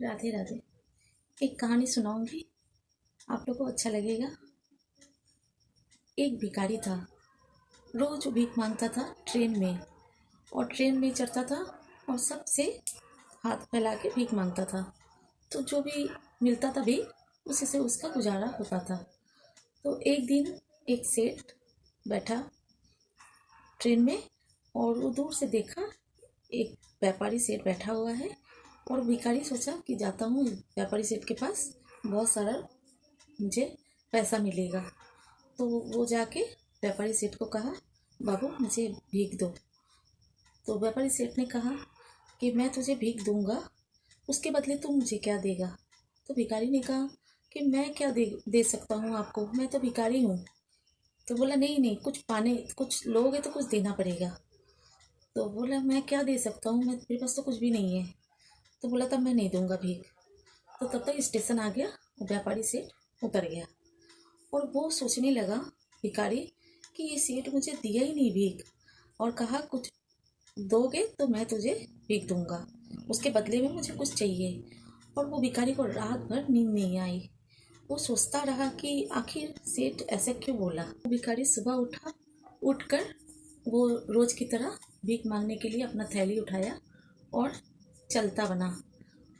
राधे राधे। एक कहानी सुनाऊंगी, आप लोग को अच्छा लगेगा। एक भिखारी था, रोज भीख मांगता था ट्रेन में, और ट्रेन में चढ़ता था और सबसे हाथ फैला के भीख मांगता था। तो जो भी मिलता था भीख, उसी से उसका गुजारा होता था। तो एक दिन एक सेठ बैठा ट्रेन में, और वो दूर से देखा एक व्यापारी सेठ बैठा हुआ है, और भिखारी सोचा कि जाता हूँ व्यापारी सेठ के पास, बहुत सारा मुझे पैसा मिलेगा। तो वो जाके व्यापारी सेठ को कहा, बाबू मुझे भीख दो। तो व्यापारी सेठ ने कहा कि मैं तुझे भीख दूंगा, उसके बदले तू मुझे क्या देगा। तो भिखारी ने कहा कि मैं क्या दे सकता हूँ आपको, मैं तो भिखारी हूँ। तो बोला नहीं नहीं, कुछ लोगे तो कुछ देना पड़ेगा। तो बोला मैं क्या दे सकता हूँ, मेरे पास तो कुछ भी नहीं है। तो बोला तब मैं नहीं दूंगा भीख। तो तब तक स्टेशन आ गया, व्यापारी सेठ उतर गया, और वो सोचने लगा भिखारी कि ये सेठ मुझे दिया ही नहीं भीख, और कहा कुछ दोगे तो मैं तुझे भीख दूंगा, उसके बदले में मुझे कुछ चाहिए। और वो भिखारी को रात भर नींद नहीं आई। वो सोचता रहा कि आखिर सेठ ऐसे क्यों बोला। भिखारी सुबह उठा, उठकर वो रोज की तरह भीख मांगने के लिए अपना थैली उठाया और चलता बना।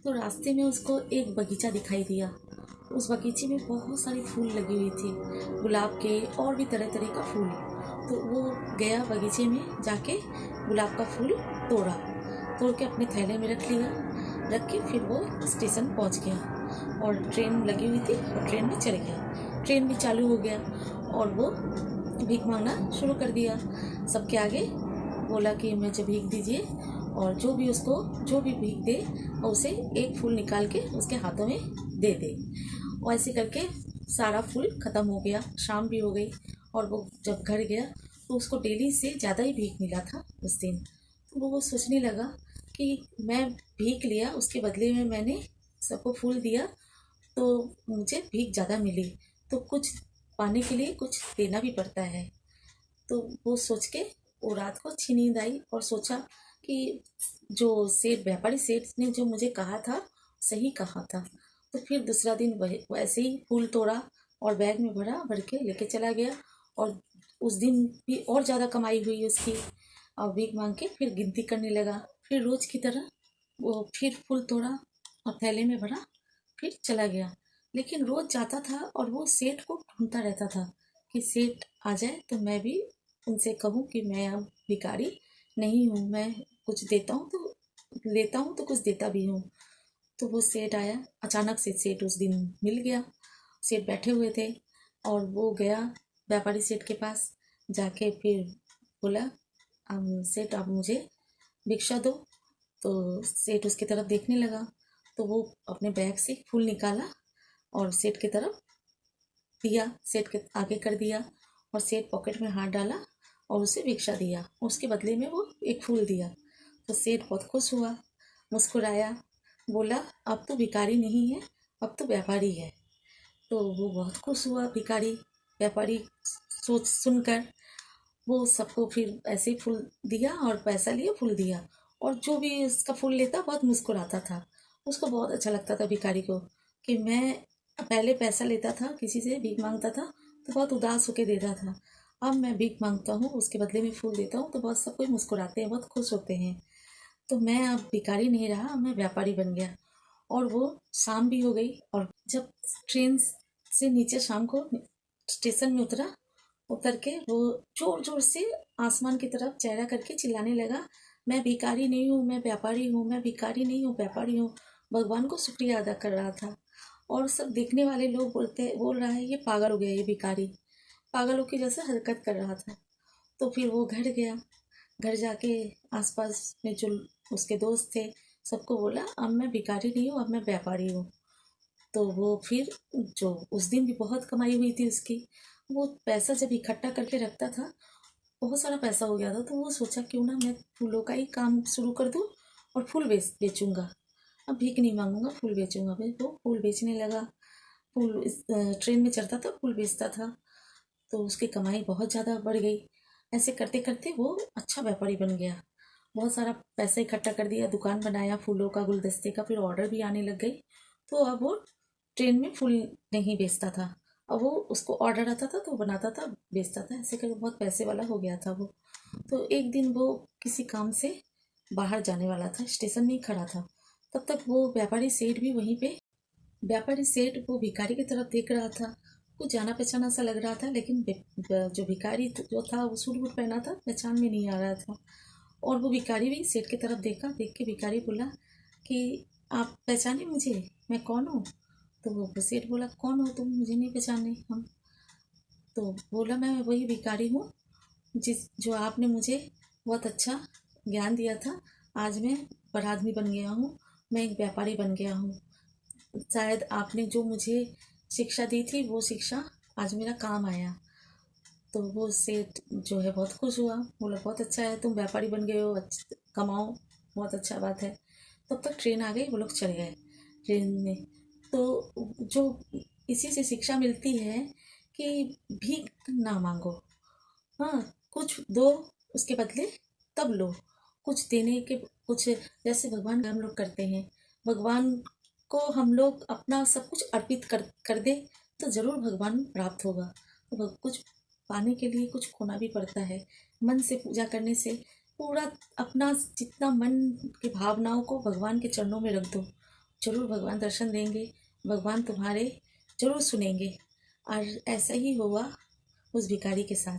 तो रास्ते में उसको एक बगीचा दिखाई दिया। उस बगीचे में बहुत सारी फूल लगी हुई थी, गुलाब के और भी तरह तरह का फूल। तो वो गया बगीचे में, जाके गुलाब का फूल तोड़ा, तोड़ के अपने थैले में रख लिया। रख के फिर वो स्टेशन पहुंच गया, और ट्रेन लगी हुई थी और ट्रेन में चढ़ गया। ट्रेन भी चालू हो गया, और वो भीख मांगना शुरू कर दिया। सबके आगे बोला कि मुझे भीख दीजिए, और जो भी भीख दे उसे एक फूल निकाल के उसके हाथों में दे दे। और ऐसे करके सारा फूल ख़त्म हो गया। शाम भी हो गई, और वो जब घर गया तो उसको डेली से ज़्यादा ही भीख मिला था उस दिन। तो वो सोचने लगा कि मैं भीख लिया, उसके बदले में मैंने सबको फूल दिया, तो मुझे भीख ज़्यादा मिली, तो कुछ पाने के लिए कुछ देना भी पड़ता है। तो वो सोच के वो रात को अच्छी नींद आई, और सोचा कि जो व्यापारी सेठ ने जो मुझे कहा था सही कहा था। तो फिर दूसरा दिन वैसे ही फूल तोड़ा और बैग में भर के लेके चला गया। और उस दिन भी और ज़्यादा कमाई हुई उसकी, और भीख मांग के फिर गिनती करने लगा। फिर रोज की तरह वो फिर फूल तोड़ा और थैले में भरा, फिर चला गया। लेकिन रोज जाता था और वो सेठ को ढूंढता रहता था कि सेठ आ जाए तो मैं भी उनसे कहूँ कि मैं अब भिखारी नहीं हूँ, मैं कुछ देता हूँ तो लेता हूँ, तो कुछ देता भी हूँ। तो वो सेठ आया, अचानक से सेठ उस दिन मिल गया। सेठ बैठे हुए थे, और वो गया व्यापारी सेठ के पास, जाके फिर बोला सेठ आप मुझे भिक्षा दो। तो सेठ उसकी तरफ देखने लगा, तो वो अपने बैग से फूल निकाला और सेठ की तरफ दिया, सेठ के आगे कर दिया, और सेठ पॉकेट में हाथ डाला और उसे भिक्षा दिया। उसके बदले में वो एक फूल दिया। तो सेठ बहुत खुश हुआ, मुस्कुराया, बोला अब तो भिखारी नहीं है, अब तो व्यापारी है। तो वो बहुत खुश हुआ भिखारी, व्यापारी सोच सुनकर। वो सबको फिर ऐसे ही फूल दिया और पैसा लिया, फूल दिया, और जो भी उसका फूल लेता बहुत मुस्कुराता था। उसको बहुत अच्छा लगता था भिखारी को कि मैं पहले पैसा लेता था, किसी से भीख मांगता था तो बहुत उदास होके देता था, अब मैं भीख मांगता हूँ, उसके बदले में फूल देता हूँ तो बहुत सब कोई मुस्कुराते हैं, बहुत खुश होते हैं। तो मैं अब भिखारी नहीं रहा, अब मैं व्यापारी बन गया। और वो शाम भी हो गई, और जब ट्रेन से नीचे शाम को स्टेशन में उतरा, उतर के वो जोर जोर से आसमान की तरफ चेहरा करके चिल्लाने लगा, मैं भिखारी नहीं हूँ, मैं व्यापारी हूँ, मैं भिखारी नहीं हूँ, व्यापारी हूँ। भगवान को शुक्रिया अदा कर रहा था। और सब देखने वाले लोग बोल रहा है ये पागल हो गया, ये भिखारी पागलों की जैसे हरकत कर रहा था। तो फिर वो घर गया, घर जाके आसपास में जो उसके दोस्त थे सबको बोला अब मैं भिखारी नहीं हूँ, अब मैं व्यापारी हूँ। तो वो फिर जो उस दिन भी बहुत कमाई हुई थी उसकी, वो पैसा जब इकट्ठा करके रखता था, बहुत सारा पैसा हो गया था। तो वो सोचा क्यों ना मैं फूलों का ही काम शुरू कर दूँ, और फूल बेचूंगा, अब भीख नहीं मांगूंगा, फूल बेचूंगा। फिर वो फूल बेचने लगा, फूल ट्रेन में चढ़ता था, फूल बेचता था, तो उसकी कमाई बहुत ज़्यादा बढ़ गई। ऐसे करते करते वो अच्छा व्यापारी बन गया, बहुत सारा पैसा इकट्ठा कर दिया, दुकान बनाया फूलों का, गुलदस्ते का, फिर ऑर्डर भी आने लग गई। तो अब वो ट्रेन में फूल नहीं बेचता था। अब वो उसको ऑर्डर आता था तो बनाता था, बेचता था, ऐसे करके बहुत पैसे वाला हो गया था वो। तो एक दिन वो किसी काम से बाहर जाने वाला था, स्टेशन में ही खड़ा था। तब तक वो व्यापारी सेठ भी वहीं पे, व्यापारी सेठ वो भिखारी की तरफ देख रहा था। कुछ जाना पहचाना सा लग रहा था, लेकिन जो भिखारी जो था वो सूट बूट पहना था, पहचान में नहीं आ रहा था। और वो भिखारी भी सेठ की तरफ देखा, देख के भिखारी बोला कि आप पहचाने मुझे, मैं कौन हूँ? तो वो सेठ बोला, कौन हो तुम, मुझे नहीं पहचाने हम। तो बोला, मैं वही भिखारी हूँ जो आपने मुझे बहुत अच्छा ज्ञान दिया था। आज मैं बड़ा आदमी बन गया हूँ, मैं एक व्यापारी बन गया हूँ। शायद आपने जो मुझे शिक्षा दी थी वो शिक्षा आज मेरा काम आया। तो वो सेठ जो है बहुत खुश हुआ, बोला बहुत अच्छा है, तुम व्यापारी बन गए हो, कमाओ, बहुत अच्छा बात है। तब तक ट्रेन आ गई, वो लोग चढ़ गए ट्रेन में। तो जो इसी से शिक्षा मिलती है कि भीख ना मांगो। हाँ, कुछ दो, उसके बदले तब लो। कुछ देने के कुछ, जैसे भगवान हम लोग करते हैं, भगवान को हम लोग अपना सब कुछ अर्पित कर कर दे तो जरूर भगवान प्राप्त होगा। तो कुछ पाने के लिए कुछ खोना भी पड़ता है। मन से पूजा करने से पूरा अपना जितना मन की भावनाओं को भगवान के चरणों में रख दो, जरूर भगवान दर्शन देंगे, भगवान तुम्हारे जरूर सुनेंगे। और ऐसा ही हुआ उस भिखारी के साथ।